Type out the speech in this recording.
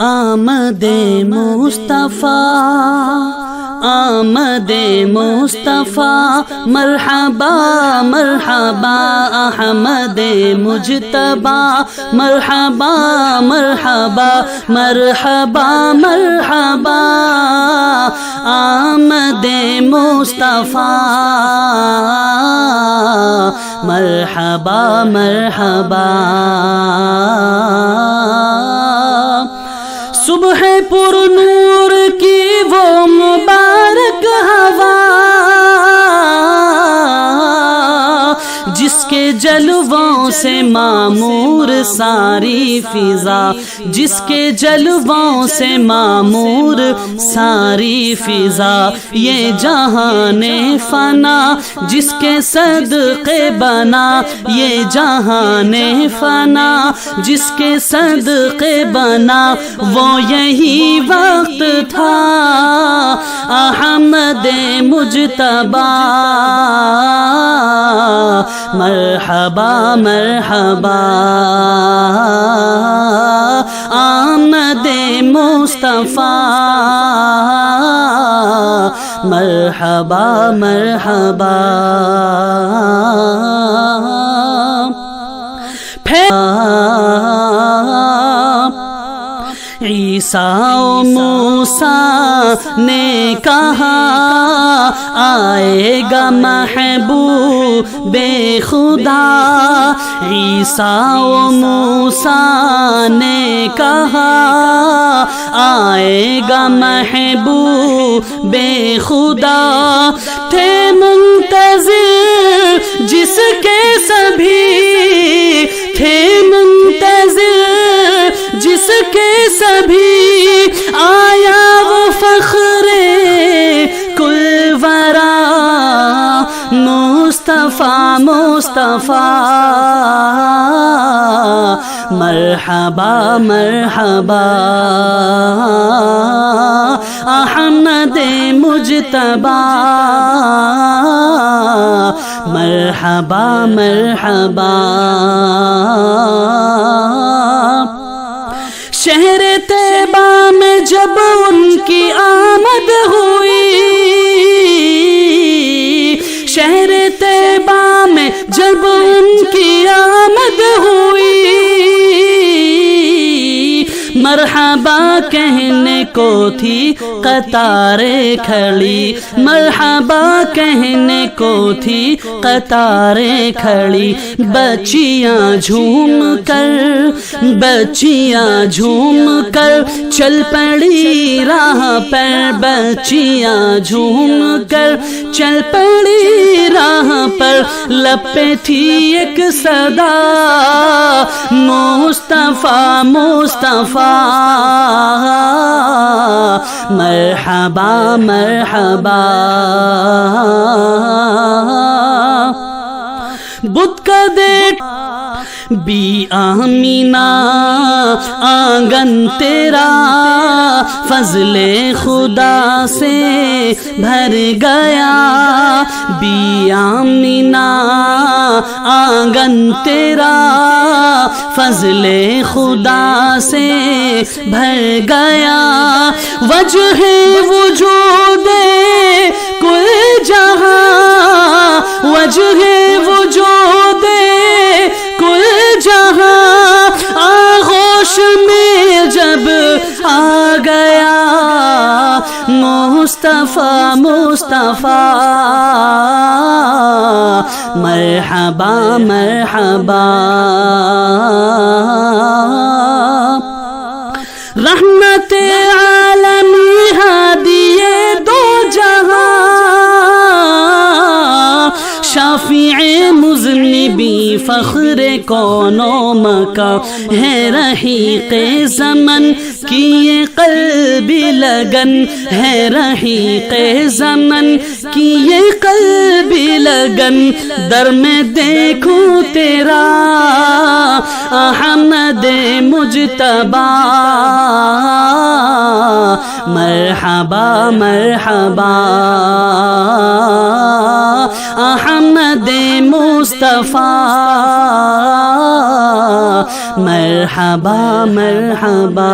آمد مصطفیٰ، آمد مصطفیٰ، مرحبا مرحبا احمد مجتبی، مرحبا مرحبا مرحبا مرحبا آمد مصطفیٰ، مرحبا مرحبا۔ صبح پر نور کی وہ مبارک ہوا، جس کے جلووں سے معمور ساری فضا، جس کے جلووں سے معمور ساری فضا، یہ جہان فنا جس کے صدقے بنا، یہ جہان فنا جس کے صدقے بنا، وہ یہی وقت تھا احمد مجتبی، مرحبا مرحبا آمد مصطفیٰ، مرحبا مرحبا۔ عیسیٰ و موسیٰ نے کہا آئے گا محبوب خدا، عیسیٰ و موسیٰ نے کہا آئے گا محبوب خدا، تھے منتظر جس کے سبھی، تھے منتظر جس کے سبھی، آیا وہ فخر کل ورا، مصطفیٰ مصطفیٰ، مرحبا مرحبا احمد مجتبی، مرحبا مرحبا۔ شہر طیبہ میں جب ان کی آمد ہوئی، شہر طیبہ میں جب ان کی آمد ہوئی، مرحبا کہنے کو تھی قطاریں کھڑی، مرحبا کہنے کو تھی قطاریں کھڑی، بچیاں جھوم کر، بچیاں جھوم کر چل پڑی راہ پر، بچیاں جھوم کر چل پڑی راہ پر، لب پہ تھی ایک صدا مصطفیٰ مصطفیٰ، مرحبا مرحبا۔ بت کا دیکھ بی آمینہ آنگن تیرا، فضل خدا سے بھر گیا، بی آمینہ آنگن تیرا، فضل خدا سے بھر گیا، وجہ وجود کل جہاں، وجہ وجود کل جہاں، آغوش میں جب آ گیا مصطفیٰ مصطفیٰ، مرحبا مرحبا۔ رحمت عالمی ہادی دو جہاں، شافع مذنبی فخر کون و مکان، ہے رحیق زمن کی یہ قلبی لگن، ہے رحیق زمن کی یہ قلبی لگن، در میں دیکھوں تیرا احمد مجتبی، مرحبا مرحبا احمد مصطفیٰ، مرحبا مرحبا